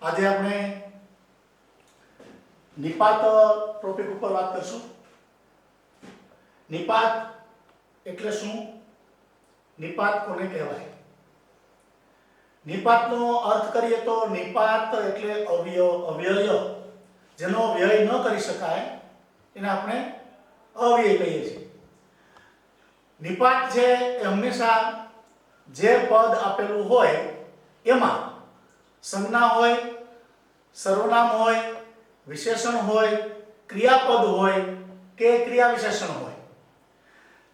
આજે આપણે નિપાત ટોપિક ઉપર વાત કરશું। નિપાત એટલે શું? નિપાત કોને કહેવાય? નિપાતનો અર્થ કરીએ તો નિપાત એટલે અવ્યય, જેનો વ્યય ન કરી શકાય એને આપણે અવ્યય કહીએ છીએ। નિપાત છે એ હંમેશા જે પદ આપેલું હોય એમાં સંજ્ઞા હોય, સર્વનામ હોય, વિશેષણ હોય, ક્રિયાપદ હોય કે ક્રિયા વિશેષણ હોય,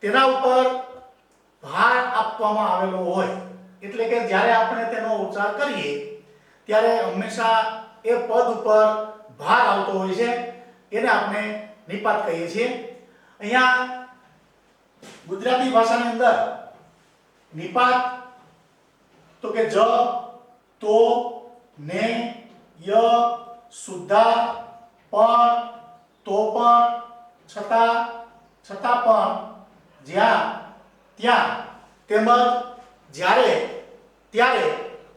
તેના ઉપર ભાર આપવામાં આવેલો હોય। એટલે કે જ્યારે આપણે તેનો ઉચ્ચાર કરીએ ત્યારે હંમેશા એ પદ ઉપર ભાર આવતો હોય છે, એને આપણે નિપાત કહીએ છીએ। અહીંયા ગુજરાતી ભાષાની અંદર નિપાત તો કે જ, તો, ને, ય, સુદ્ધા, પણ, તો પણ, છતાં, છતાં પણ, જ્યાં, ત્યાં તેમજ જ્યારે, ત્યારે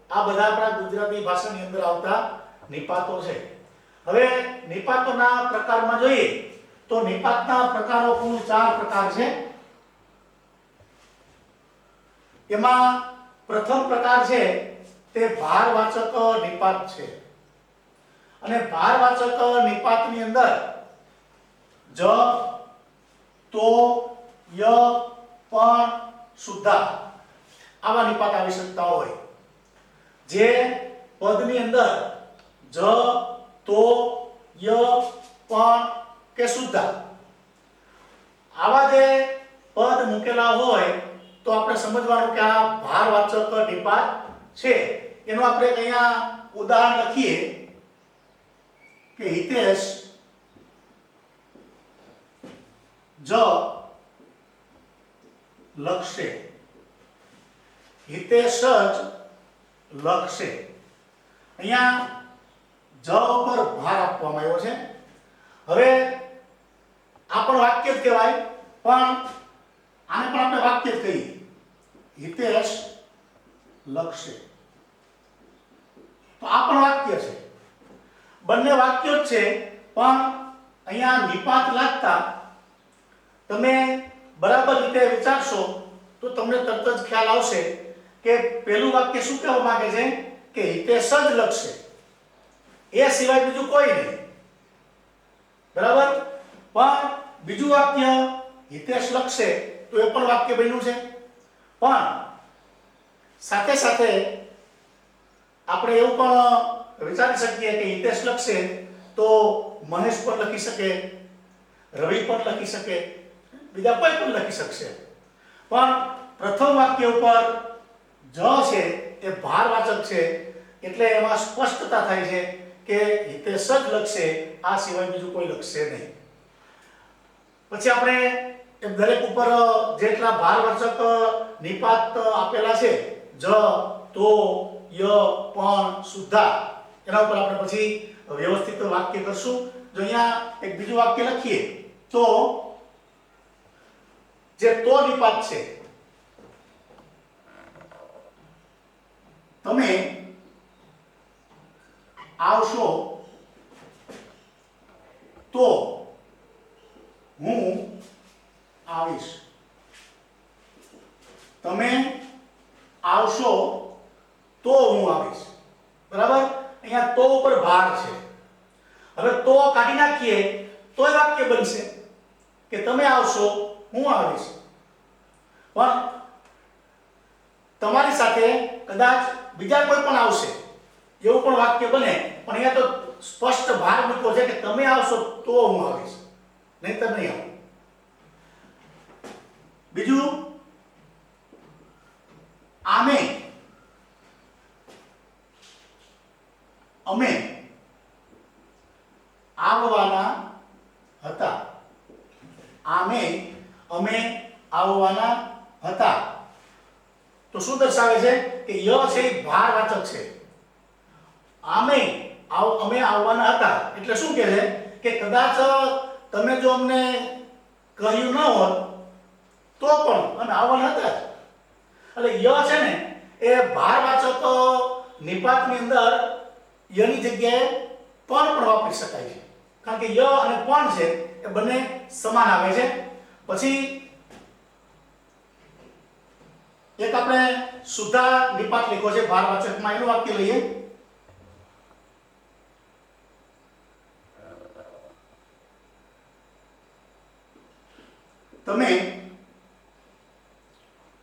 આ બધા આપણા ગુજરાતી ભાષાની અંદર આવતા નિપાતો છે। હવે નિપાતોના પ્રકારમાં જોઈએ તો નિપાતના પ્રકારો કુલ 4 પ્રકાર છે। એમાં પ્રથમ પ્રકાર છે તે ભારવાચક નિપાત છે, અને ભારવાચક નિપાતની અંદર જ, તો, ય, પણ, સુદ્ધા આવા નિપાત આવી શકતા હોય। જે પદની અંદર જ, તો, ય, પણ કે સુદ્ધા આવા જે પદ મૂકેલા હોય તો આપણે સમજવાનું કે આ ભારવાચક નિપાત છે। એનું આપણે અહીંયા ઉદાહરણ લખીએ કે હિતેશ જ લખશે, હિતેશ જ લખશે। અહીંયા જ ઉપર ભાર આપવામાં આવ્યો છે। હવે આ પણ વાક્ય જ કહેવાય, પણ આને પણ આપણે વાક્ય જ કહીએ, હિતેશ લખશે, તો આ પણ વાક્ય છે। બંને વાક્યો જ છે, પણ અહીંયા નિપાત લાગતા તમે બરાબર રીતે વિચારશો તો તમને તરત જ ખ્યાલ આવશે કે પહેલું વાક્ય શું કહેવા માંગે છે કે હિતેશ જ લખશે, એ સિવાય બીજું કોઈ નહીં, બરાબર। પણ બીજું વાક્ય હિતેશ લખશે તો એ પણ વાક્ય બન્યું છે, પણ સાથે સાથે આપણે એવું પણ વિચારી શકીએ કે હિતેશ લખશે તો મહેશ પણ લખી શકે, રવિ પણ લખી શકે, બીજા કોઈ પણ લખી શકશે। પણ પ્રથમ વાક્ય ઉપર જ છે એ ભારવાચક છે, એટલે એમાં સ્પષ્ટતા થાય છે કે હિતેશ જ લખશે, આ સિવાય બીજું કોઈ લખશે નહીં। પછી આપણે દરેક ઉપર જેટલા ભારવાચક નિપાત આપેલા છે જ, તો, ય, પણ, સુદ્ધા, એના ઉપર આપણે પછી વ્યવસ્થિત વાક્ય કરશું। જો અહીંયા એક બીજું વાક્ય લખીએ તો જે તો નિપાત છે, તમે આવશો તો હું આવીશ, તમે આવશો તો હું આવીશ, બરાબર। અહીંયા તો ઉપર ભાર છે। હવે તો કાઢી નાખીએ તોય વાક્ય બનશે કે તમે આવશો હું આવીશ, પણ તમારી સાથે કદાચ બીજા કોઈ પણ આવશે એવું પણ વાક્ય બને, પણ અહીંયા તો સ્પષ્ટ ભાર મૂક્યો છે કે તમે આવશો તો હું આવીશ, નહીંતર નહીં આવું। બીજું આમે, અમે આવવાના હતા, આમે અમે આવવાના હતા, તો શું દર્શાવે છે કે ય છે એ ભારવાચક છે। આમે અમે આવવાના હતા એટલે શું કહે છે કે કદાચ તમે જો અમને કહ્યું ન હોત તો પણ અમે આવવાના હતા જ। એટલે ય છે ને એ ભારવાચક નિપાતની અંદર યની જગ્યાએ પણ વાપરી શકાય છે, કારણ કે ય અને પણ છે એ બંને સમાન આવે છે. પછી એક આપણે સુધા નિપાત લખ્યો છે ભારવાચકમાં, એનું વાક્ય લઈએ. તમે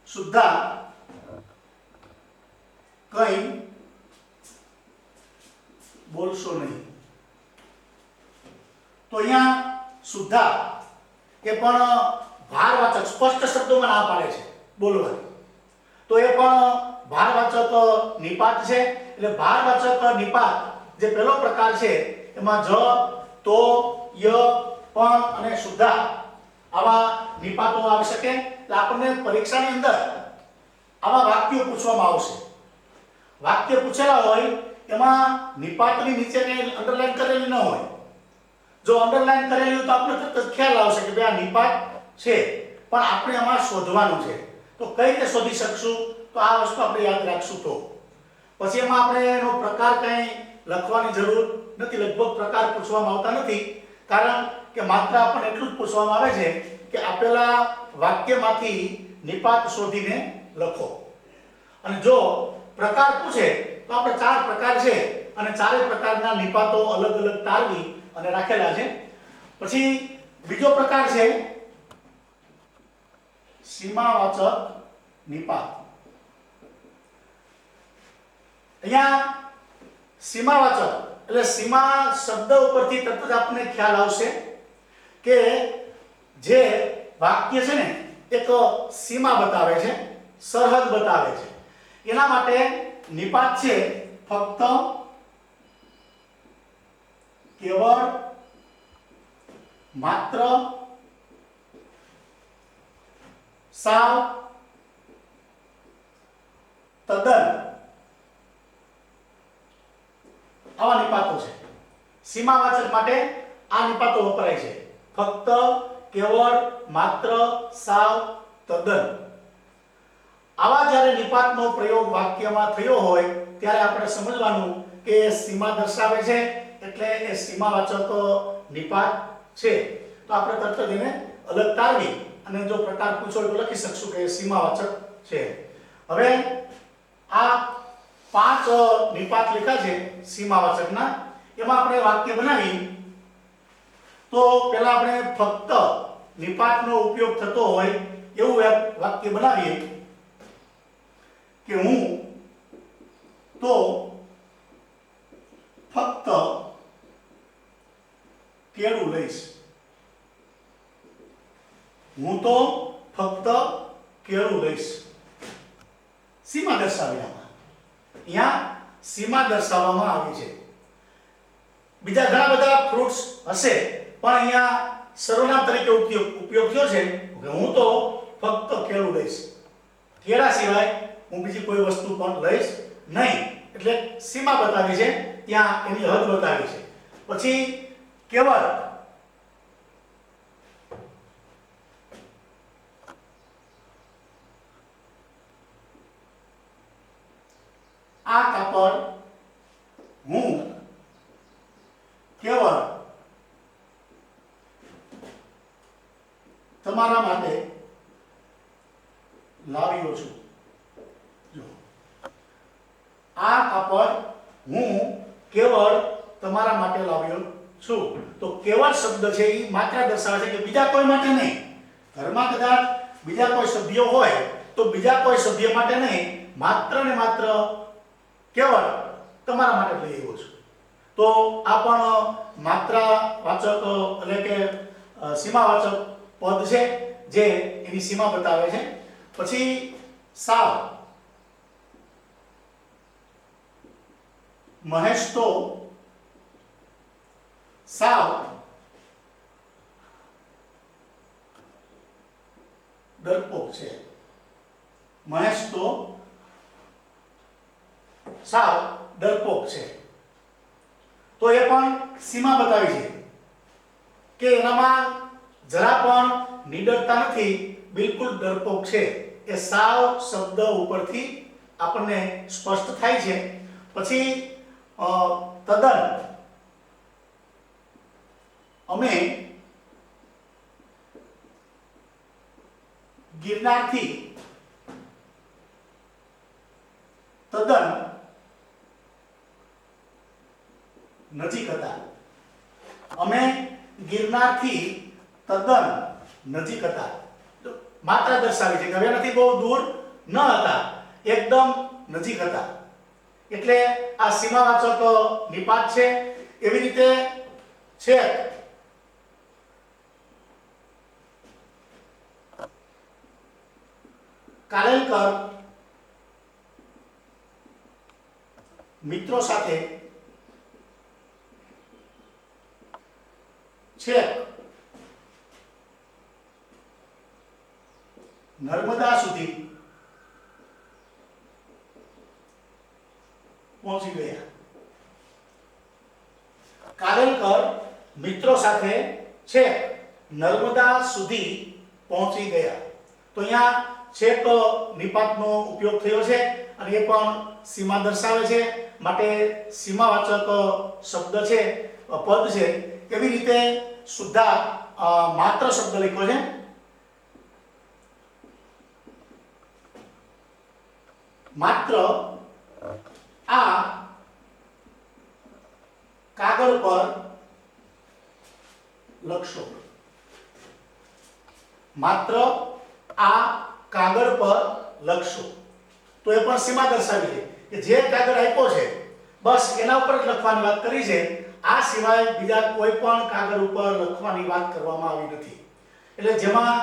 સુધા કઈ બોલશો નહીં. તો અહીંયા સુધા એ પણ ભારવાચક સ્પષ્ટ શબ્દોમાં ના પાડે છે બોલવાની, તો એ પણ ભારવાચક નિપાત છે. એટલે ભારવાચક નિપાત જે પહેલો પ્રકાર છે એમાં જ, તો, ય, પણ અને સુધા આવા નિપાતો આવી શકે. એટલે આપણને પરીક્ષાની અંદર આવા વાક્યો પૂછવામાં આવશે. વાક્ય પૂછેલા હોય એમાં નિપાતની નીચે કઈ અંડરલાઈન કરેલી ન હોય. જો અંડરલાઈન કરેલી હોય તો આપણે તરત જ ખ્યાલ આવશે કે ભાઈ આ નિપાત છે, પણ આપણે આમાં શોધવાનું છે. તો કઈ રીતે શોધી શકશું? તો આ વસ્તુ આપણે યાદ રાખશું. તો પછી એમાં આપણે એનો પ્રકાર કઈ લખવાની જરૂર નથી, લગભગ પ્રકાર પૂછવામાં આવતા નથી, કારણ કે માત્ર આપણને એટલું જ પૂછવામાં આવે છે કે આપેલા વાક્યમાંથી નિપાત શોધીને લખો. અને જો પ્રકાર પૂછે તો આપણે 4 પ્રકાર છે અને ચારે પ્રકારના નિપાતો અલગ અલગ તારવી અને રાખેલા છે. પછી બીજો પ્રકાર છે સીમાવાચક નિપાત. અહીંયા સીમાવાચક એટલે સીમા શબ્દ ઉપરથી તરત જ આપણને ખ્યાલ આવશે કે જે વાક્ય છે ને એક સીમા બતાવે છે, સરહદ બતાવે છે. એના માટે નિપાત છે ફક્ત, કેવળ, માત્ર, સાવ, તદ્દન આવા નિપાતો છે. સીમાવાચક માટે આ નિપાતો વપરાય છે. ફક્ત, કેવળ, માત્ર, સાવ, તદ્દન. આવા જ્યારે નિપાતનો પ્રયોગ વાક્યમાં થયો હોય ત્યારે આપણે સમજવાનું કે સીમા દર્શાવે છે, એટલે એ સીમાવાચક નિપાત છે. તો આપણે તરત જ એને અલગ તારવી અને જો પ્રકાર પૂછો તો લખી શકશું કે સીમાવાચક છે. હવે આ 5 નિપાત લખ્યા છે સીમાવાચકના, એમાં આપણે વાક્ય બનાવી. તો પહેલા આપણે ફક્ત નિપાતનો ઉપયોગ થતો હોય એવું એક વાક્ય બનાવીએ કે હું તો ફક્ત કેળું લઈશ. હું તો ફક્ત કેળું લઈશ. સીમા દર્શાવી આમાં. અહીંયા સીમા દર્શાવવામાં આવી છે. બીજા ઘણા બધા ફ્રૂટ્સ હશે, પણ અહીંયા સર્વનામ તરીકે ઉપયોગ થયો છે કે હું તો ફક્ત કેળું લઈશ. કેળા સિવાય હું બીજી કોઈ વસ્તુ પણ લઈશ નહીં. એટલે સીમા બતાવી છે, ત્યાં એની હદ બતાવી છે. પછી કેવળ, આ કાપડ હું કેવળ તમારા માટે લાવ્યો છું. જો આ કાપડ હું કેવળ તમારા માટે લાવ્યો છું. તો કેવળ શબ્દ છે એ માત્ર દર્શાવે છે કે બીજા કોઈ માટે નહીં. ઘરમાં કદાચ બીજા કોઈ સભ્યો હોય તો બીજા કોઈ સભ્ય માટે નહીં, માત્ર ને માત્ર કેવળ તમારા માટે લઈ આવ્યો છું. તો આ પણ માત્રાવાચક એટલે કે સીમાવાચક પદ છે જે એની સીમા બતાવે છે. પછી સાવ, મહેશ તો સાવ ડરપોક છે. મહેશ તો સાવ ડરપોક છે. તો એ પણ સીમા બતાવી છે કે એનામાં જરા પણ નિડરતા નથી, બિલકુલ ડરપોક છે. એ સાવ શબ્દ ઉપરથી આપણને સ્પષ્ટ થાય છે. પછી તદ્દન અમે ગિરનારથી તદ્દન નજીક હતા. અમે ગિરનારથી તદ્દન નજીક હતા. માત્રા દર્શાવી છે કે હવે નથી બહુ દૂર ન હતા, એકદમ નજીક હતા. એટલે આ સીમાવાચક નિપાત છે. એવી રીતે છે કાલેલકર મિત્રો સાથે છેક નર્મદા સુધી પહોંચી ગયા. કારેલકર મિત્રો સાથે છેક નર્મદા સુધી પહોંચી ગયા. તો અહીંયા છેક નિપાતનો ઉપયોગ થયો છે અને એ પણ સીમા દર્શાવે છે, માટે સીમાવાચક શબ્દ છે, પદ છે. એવી રીતે સુદ્ધા માત્ર શબ્દ લખ્યો છે. માત્ર આ કાગળ પર લખશો. માત્ર આ કાગળ પર લખશો. તો એ પણ સીમા દર્શાવી છે કે જે કાગળ આપ્યો છે બસ એના ઉપર જ લખવાની વાત કરી છે. આ સિવાય બીજા કોઈ પણ કાગળ ઉપર લખવાની વાત કરવામાં આવી નથી. એટલે જેમાં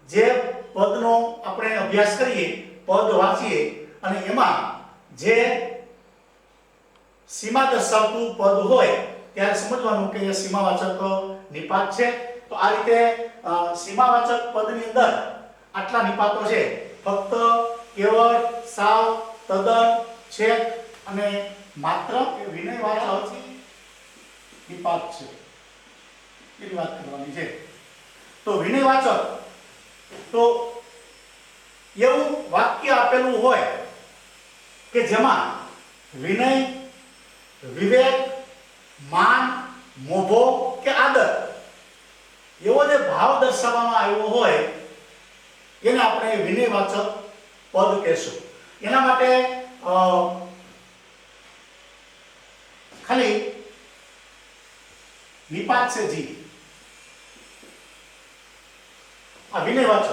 જે પદનો આપણે અભ્યાસ કરીએ, પદ વાંચીએ અને એમાં જે સીમા દર્શાવતું પદ હોય ત્યારે સમજવાનું કે એ સીમાવાચક નિપાત છે. તો આ રીતે સીમાવાચક પદની અંદર આટલા નિપાતો છે. ફક્ત, કેવળ, સાવ, તદ્દન, છેક અને માત્ર એ વિનયવાચક નિપાત છે. એની વાત કરવાની છે. તો વિનયવાચક તો એવું વાક્ય આપેલું હોય કે જેમાં વિનય, વિવેક, માન, મોભો કે આદર એવો જે ભાવ દર્શાવવામાં આવ્યો હોય એને આપણે વિનયવાચક પદ કહેશું. એના માટે ખાલી નિપાત છે જી, આ વિનયવાચક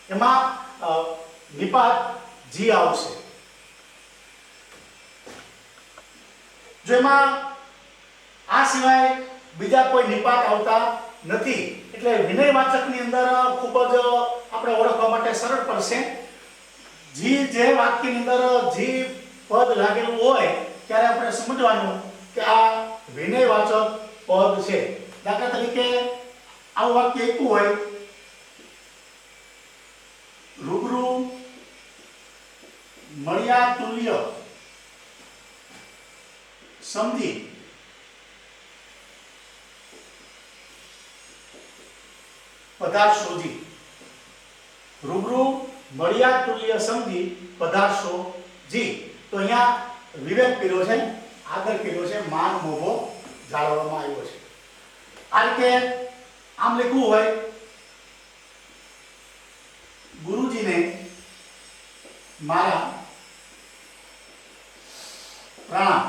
એમાં નિપાત જી આવશે. જો એમાં આ સિવાય બીજા કોઈ નિપાત આવતા નથી એટલે વિનયવાચકની અંદર ખૂબ જ આપણે ઓળખવા માટે સરળ પડશે. જી જે વાક્યની અંદર જી પદ લાગેલું હોય ત્યારે આપણે સમજવાનું કે આ વિનયવાચક પદ છે. દાખલા તરીકે આવું વાક્ય આપ્યું હોય, રૂબરૂ મળ્યા તુલ્ય સમજી પધારશો જી. રૂબરૂ મળ્યા તુલ્ય સમજી પધારશો જી. તો અહીંયા વિવેક કર્યો છે, આદર કર્યો છે, માન મોભો જાળવવામાં આવ્યો છે. આ રીતે આમ લખવું હોય, ગુરુજીને મારા પ્રણામ.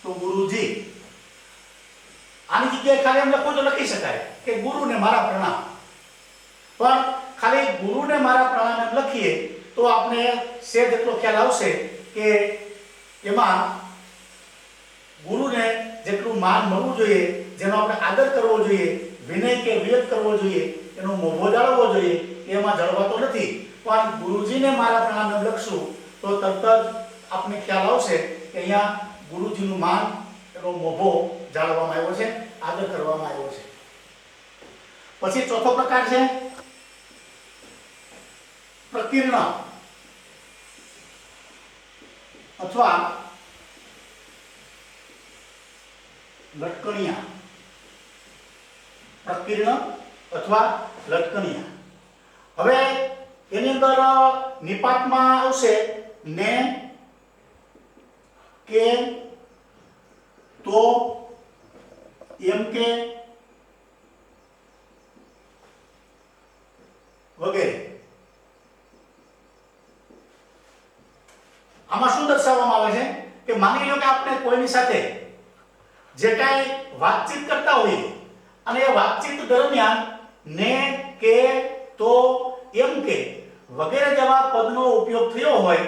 તો ગુરુજી આની જગ્યાએ ખાલી એમ લખવું તો લખી શકાય કે ગુરુને મારા પ્રણામ. પણ ખાલી ગુરુને મારા પ્રણામ એમ લખીએ તો આપણે સેજ એટલો ખ્યાલ આવશે કે એમાં ગુરુને જેટલું માન મળવું જોઈએ, જેનો આપણે આદર કરવો જોઈએ, વિનય કે વિવેક કરવો જોઈએ, એનો મોભો જાળવવો જોઈએ, એમાં જળવાતો નથી. પણ ગુરુજીને મારા પ્રણામ એમ લખશું તો તરત જ આપને ખ્યાલ આવશે કે અહીંયા ગુરુજીનું માન, એનો મોભો જાળવવામાં આવ્યો છે, આદર કરવામાં આવ્યો છે. પછી ચોથો પ્રકાર છે પ્રકીર્ણ અથવા લટકણિયા. પ્રકીર્ણ અથવા લટકણિયા. હવે એની અંદર નિપાતમાં આવશે ને, કે, તો, એમ કે વગેરે. આમાં શું દર્શાવવામાં આવે છે કે માની લો કે આપણે કોઈની સાથે જે કાંઈ વાતચીત કરતા હોઈએ અને એ વાતચીત દરમિયાન ને, કે, તો, એમ કે વગેરે જેવા પદનો ઉપયોગ થયો હોય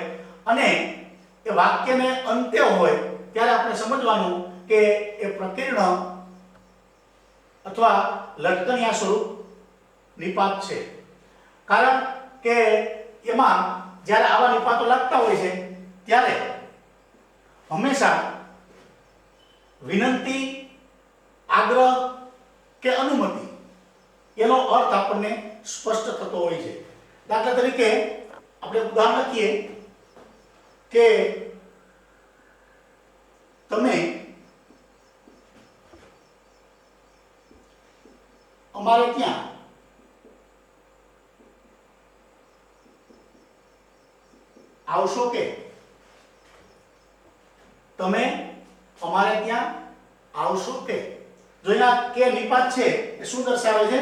અને એ વાક્યને અંતે હોય ત્યારે આપણે સમજવાનું કે એ પ્રકીર્ણ અથવા લટકણિયા સ્વરૂપ નિપાત છે. કારણ કે એમાં જ્યારે આવા નિપાતો લાગતા હોય છે ત્યારે હંમેશા વિનંતી, આગ્રહ કે અનુમતિ એનો અર્થ આપણને સ્પષ્ટ થતો હોય છે. દાખલા તરીકે આપણે ઉદાહરણ લખીએ કે તમે અમારે ત્યાં આવશો કે? તમે અમારે ત્યાં આવશો કે? જો અહીંયા કે નિપાત છે એ શું દર્શાવે છે?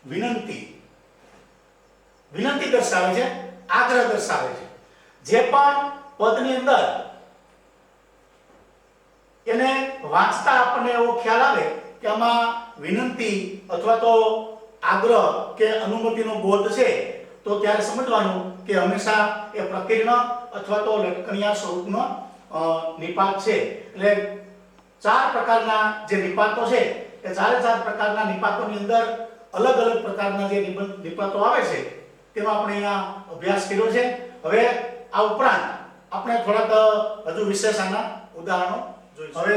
વિનંતી. વિનંતી દર્શાવે છે, આગ્રહ દર્શાવે છે. જે પણ પદની અંદર એને વાંચતા આપણને એવો ખ્યાલ આવે કે આમાં વિનંતી અથવા તો આગ્રહ કે અનુમતિનો બોધ છે તો ત્યારે સમજવાનું કે હંમેશા એ પ્રકીર્ણ અથવા તો લટકણિયા સ્વરૂપનો નિપાત છે. એટલે ચાર પ્રકારના જે નિપાતો છે એ ચારે ચાર પ્રકારના નિપાતોની અંદર અલગ અલગ પ્રકારના જે નિપાતો આવે છે તેનો આપણે અહીંયા અભ્યાસ કર્યો છે. હવે આ ઉપરાંત આપણે થોડાક હજુ વિશેષ આના ઉદાહરણો જોઈશું. હવે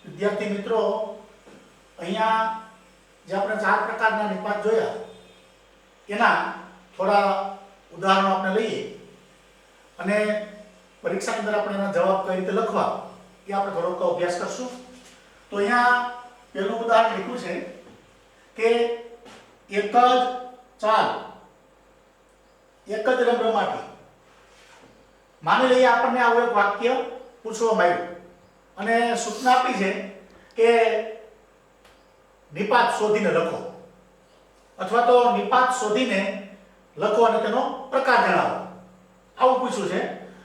વિદ્યાર્થી મિત્રો, અહીંયા જે આપણે ચાર પ્રકારના નિપાત જોયા એના થોડા ઉદાહરણો આપણે લઈએ અને પરીક્ષાની અંદર આપણે એના જવાબ કઈ રીતે લખવા એ આપણે થોડોક અભ્યાસ કરશું. તો અહીંયા પહેલું ઉદાહરણ લખ્યું છે કે એક જ ચાલ, એક જ રમરમાટી. માની લઈએ આપણને આવું એક વાક્ય પૂછવામાં આવ્યું અને સૂચના આપી છે કે નિપાત શોધીને લખો અથવા તો નિપાત શોધીને લખો અને તેનો પ્રકાર જણાવો, આવું પૂછ્યું છે.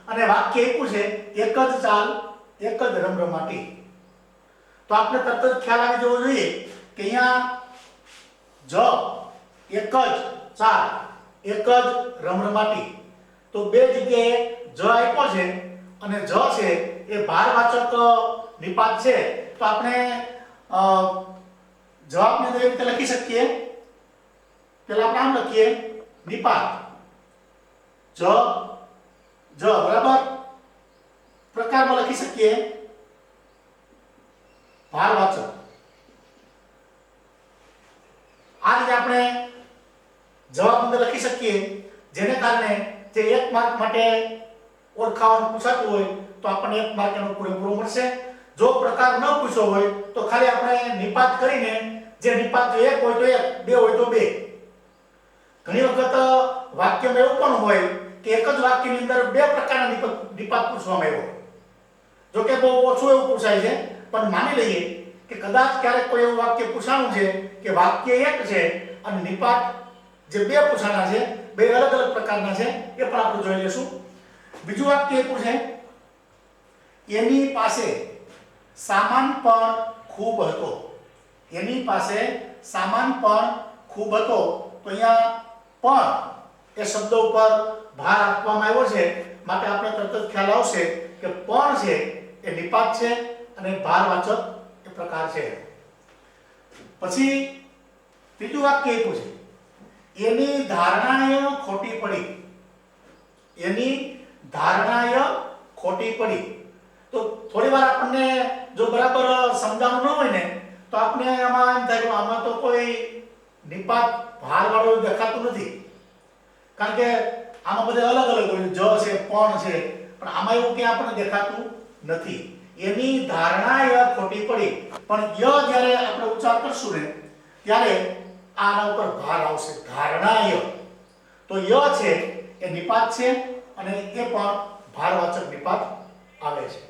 અને વાક્ય આપ્યું છે એક જ ચાલ, એક જ રમરમાટી. તો આપણે તરત જ ખ્યાલ આવી જવો જોઈએ કે અહીંયા જ એક જ ચાલ, એક જ રમરમાટી. તો બે જગ્યાએ જ આપ્યો છે અને જ છે એ ભારવાચક નિપાત છે. તો આપણે જવાબની અંદર એ રીતે લખી શકીએ. પહેલા આપણે આમ લખીએ નિપાત જ બરાબર, પ્રકારમાં લખી શકીએ ભારવાચક. આ રીતે આપણે જવાબ અંદર લખી શકીએ, જેને કારણે જે એક માર્ક માટે ઓળખાવાનું પૂછાતું હોય તો આપણને એક માર્ક એનો પૂરેપૂરો મળશે. જો પ્રકાર ન પૂછ્યો હોય તો ખાલી આપણે નિપાત કરીને જે નિપાત જો એક હોય તો એક, બે હોય તો બે. ઘણી વખત વાક્યમાં એવું પણ હોય કે એક જ વાક્યની અંદર બે પ્રકારના નિપાત પૂછવામાં આવ્યો. જો કે બહુ ઓછું એવું પૂછાય છે, પણ માની લઈએ કે કદાચ ક્યારેક કોઈ એવું વાક્ય પૂછાણું છે કે વાક્ય એક છે અને નિપાત જે બે પૂછાણા છે, બે અલગ અલગ પ્રકારના છે, એ પણ આપણે જોઈ લઈશું. બીજું વાક્ય એવું છે એની પાસે સામાન પણ ખૂબ હતો. એની પાસે સામાન પણ ખૂબ હતો. તો અહીંયા પણ એ શબ્દ ઉપર ભાર આપવામાં આવ્યો છે, માટે આપણે તરત જ ખ્યાલ આવશે કે પણ છે એ નિપાત છે અને ભારવાચક એ પ્રકાર છે. પછી ત્રીજું વાક્ય આપ્યું છે એની ધારણાએ ખોટી પડી. એની ધારણાએ ખોટી પડી. તો થોડી વાર આપણને જો બરાબર સમજાવવું ન હોય ને તો આપણે આમાં એમ થાય કે આમાં તો કોઈ નિપાત ભારવાળું દેખાતું નથી, કારણ કે આમાં બધા અલગ અલગ હોય, જ છે, પણ છે, પણ આમાં એવું ક્યાં આપણને દેખાતું નથી. એની ધારણાએ ખોટી પડી. પણ ય જ્યારે આપણે ઉચ્ચાર કરશું ને ત્યારે આના ઉપર ભાર આવશે, ધારણાય. તો ય છે એ નિપાત છે અને એ પણ ભારવાચક નિપાત આવે છે.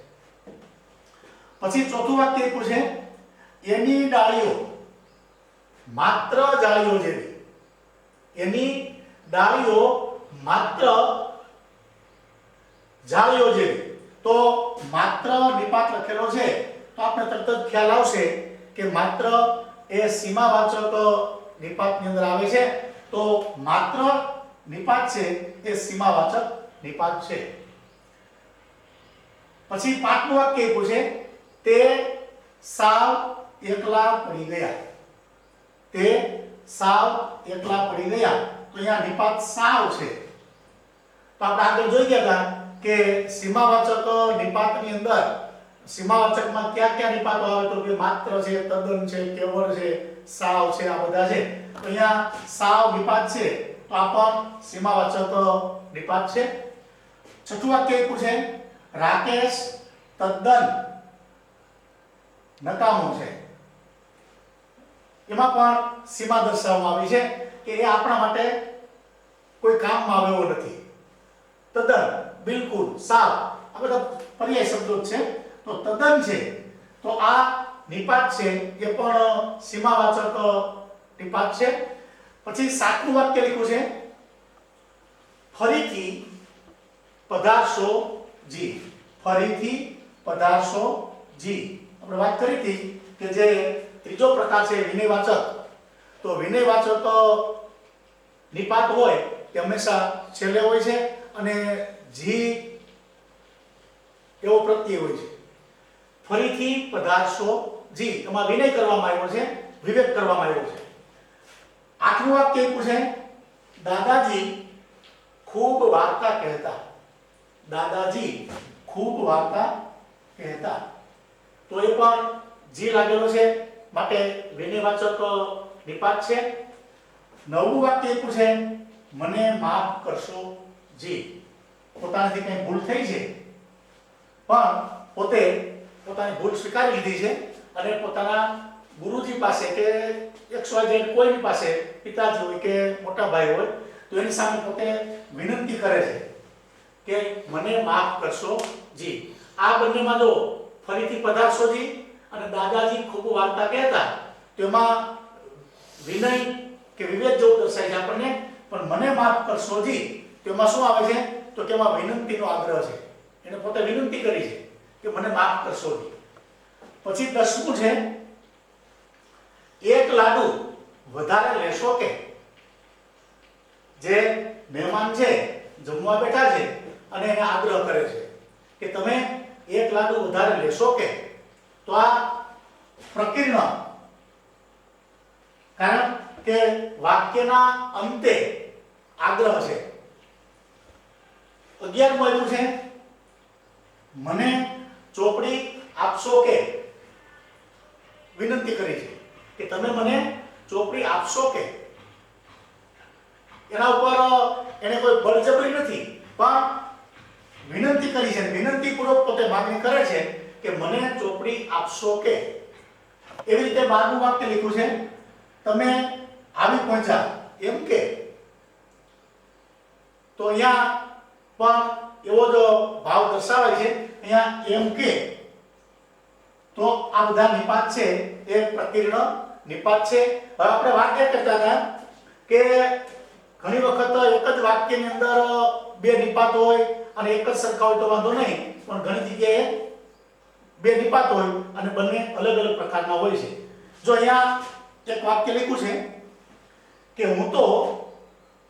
પછી ચોથું વાક્ય આપ્યું છે એની ડાળીઓ માત્ર જાળીઓ જેવી, એની ડાળીઓ માત્ર જાળીઓ જેવી. તો માત્ર નિપાત લખેલો છે તો આપણે તરત જ ખ્યાલ આવશે કે માત્ર એ સીમાવાચક નિપાતની અંદર આવે છે. તો માત્ર નિપાત છે એ સીમાવાચક નિપાત છે. પછી પાંચમું વાક્ય આપ્યું છે તે સાવ એકલા પડી ગયા. તે સાવ એકલા પડી ગયા. તો અહીંયા નિપાત સાવ છે. તો આપણે આગળ જોઈ ગયા હતા કે સીમાવાચક નિપાતની અંદર સીમાવાચકમાં કયા કયા નિપાતો આવે તો કે માત્ર છે, તદ્દન છે, કેવળ છે, સાવ છે, આ બધા છે. તો અહીંયા સાવ નિપાત છે તો આ પણ સીમાવાચક નિપાત છે. છઠ્ઠું વાક્ય આપ્યું છે રાકેશ તદ્દન નકામો છે. એમાં પણ સીમા દર્શાવવામાં આવી છે કે એ આપણા માટે કોઈ કામમાં આવે એવો નથી. તદ્દન, બિલકુલ, સાવ, આ બધા પર્યાય શબ્દો છે. તો તદ્દન છે તો આ નિપાત છે એ પણ સીમાવાચક નિપાત છે. પછી સાતમું વાક્ય લખ્યું છે ફરીથી પધારશો જી. ફરીથી પધારશો જી. આપણે વાત કરી હતી કે જે ત્રીજો પ્રકાર છે વિનયવાચક. તો વિનયવાચક નિપાત હોય તે હંમેશા છેલ્લે હોય છે અને જી એવો પ્રત્યય હોય છે. ફરીથી પધારશો જી, એમાં વિનય કરવામાં આવ્યો છે, વિવેક કરવામાં આવ્યો છે. આઠમું વાક્ય આપ્યું છે દાદાજી ખૂબ વાર્તા કહેતા. દાદાજી ખૂબ વાર્તા કહેતા. તો એ પણ જી લાગેલો છે માટે વિનયવાચક નિપાત છે. નવમું વાક્ય આપ્યું છે મને માફ કરશો જી. પોતાનાથી કંઈ ભૂલ થઈ છે પણ પોતે પોતાની ભૂલ સ્વીકારી લીધી છે અને પોતાના ગુરુજી પાસે કે XYZ કોઈની પાસે, પિતાજી હોય કે મોટા ભાઈ હોય, તો એની સામે પોતે વિનંતી કરે છે કે મને માફ કરશો જી. આ બંનેમાં જો ફરીથી પધારશો જી અને દાદાજી ખૂબ વાર્તા કહેતા, તેમાં વિનય કે વિવેક જેવું દર્શાય છે આપણને. પણ મને માફ કરશો જી તેમાં શું આવે છે તો કે એમાં વિનંતીનો આગ્રહ છે. એને પોતે વિનંતી કરી છે કે મને માફ કરશો જી. પછી 10મું છે એક લાડુ વધારે લેશો કે. જે મહેમાન છે જમવા બેઠા છે અને એને આગ્રહ કરે છે કે તમે એક લાડુ વધારે લેશો કે. તો આ પ્રકીર્ણ, કારણ કે વાક્યના અંતે આગ્રહ છે. 11મું આવ્યું છે મને ચોપડી આપશો કે. વિનંતી કરી છે કે તમે મને ચોપડી આપશો કે. એના ઉપર એને કોઈ બળજબરી નથી પણ વિનંતી કરી છે. વિનંતીપૂર્વક પોતે માંગણી કરે છે કે મને ચોપડી આપશો કે. એવી રીતે 12મું વાક્ય લખ્યું છે તમે આવી પહોંચ્યા એમ કે. તો અહીંયા પણ એવો જ ભાવ દર્શાવાય છે અહીંયા એમ કે. તો આ બધા નિપાત છે એ પ્રકીર્ણ નિપાત છે. હવે આપણે વાક્ય કરતા હતા કે ઘણી વખત એક જ વાક્યની અંદર બે નિપાત હોય અને એક જ સરખા હોય તો વાંધો નહીં, પણ ઘણી જગ્યાએ બે નિપાત હોય અને બંને અલગ અલગ પ્રકારના હોય છે. જો અહીંયા એક વાક્ય લખ્યું છે કે હું તો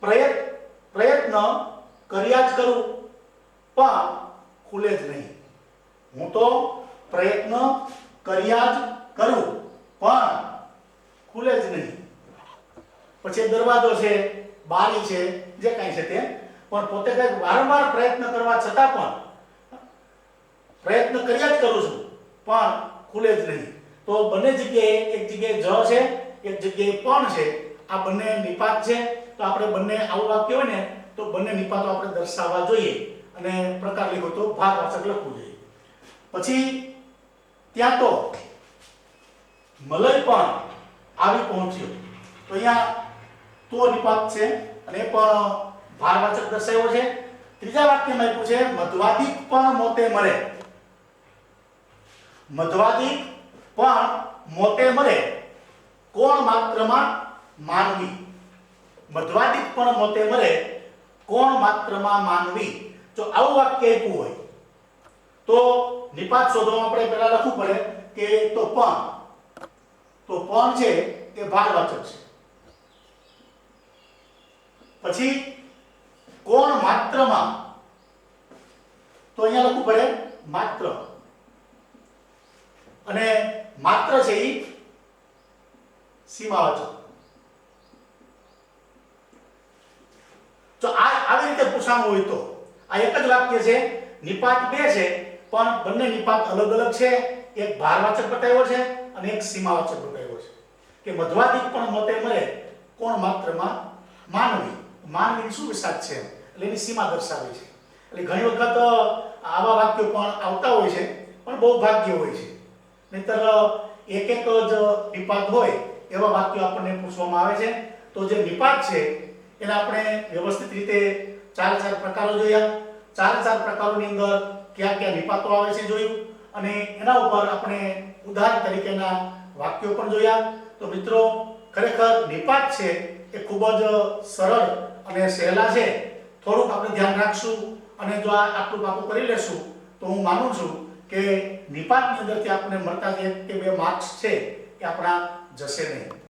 પ્રયત્ન કર્યા જ કરું પણ ખુલે જ નહીં. હું તો પ્રયત્ન કર્યા જ કરું પણ ખુલે જ નહીં. પછી દરવાજો છે, બારી છે, જે કાંઈ છે તે, પણ પોતે કંઈક વારંવાર પ્રયત્ન કરવા છતાં પણ પ્રયત્ન કર્યા જ કરું છું પણ ખુલે જ નહીં. તો બંને જગ્યાએ, એક જગ્યાએ જ છે, એક જગ્યાએ પણ છે. આ બંને નિપાત છે. તો આપણે બંને આવું વાક્ય હોય ને તો બંને નિપાતો આપણે દર્શાવવા જોઈએ અને પ્રકાર લખો તો ભાગવાચક લખવું જોઈએ. પછી ત્યાં તો મલય પણ આવી પહોંચ્યો. તો અહીંયા તો નિપાત છે અને એ પણ ભારવાચક દર્શાવ્યો છે. ત્રીજા વાક્યમાં આપ્યું છે મધ્વાદિક પણ મોતે મરે. મધ્વાદિક પણ મોતે મરે કોણ માત્રમાં માનવી. મધ્વાદિક પણ મોતે મરે કોણ માત્રમાં માનવી. જો આવું વાક્ય આપ્યું હોય તો નિપાત શોધવા આપણે પહેલા લખવું પડે કે તો પણ છે તે ભારવાચક છે. પછી કોણ માત્રમાં, તો અહીંયા લખવું પડે માત્ર, અને માત્ર છે એ સીમાવાચક. જો આવી રીતે પૂછાણું હોય તો આ એક જ વાક્ય છે, નિપાત બે છે પણ બંને નિપાત અલગ અલગ છે. એક ભારવાચક બતાવ્યો છે અને એક સીમાવાચક બતાવ્યો છે કે મધ્વાદિક પણ મોતે મરે કોણ માત્રમાં માનવી. માનવી શું વિશાળ છે એટલે એની સીમા દર્શાવી છે. એટલે ઘણી વખત આવા વાક્યો પણ આવતા હોય છે પણ બહુ ભાગ્ય હોય છે. નહીતર એક એક જ નિપાત હોય એવા વાક્યો આપણને પૂછવામાં આવે છે. તો જે નિપાત છે એને આપણે વ્યવસ્થિત રીતે ચાર પ્રકારો જોયા. ચાર પ્રકારોની અંદર કયા કયા નિપાતો આવે છે જોયું, અને એના ઉપર આપણે ઉદાહરણ તરીકેના વાક્યો પણ જોયા. તો મિત્રો ખરેખર નિપાત છે એ ખૂબ જ સરળ અને સહેલા છે. થોડુંક આપણે ધ્યાન રાખશું અને જો આટલું પાકું કરી લેશું તો હું માનું છું કે નિપાતની અંદરથી આપણને મળતા જે 2 માર્ક્સ છે એ આપણા જશે નહીં.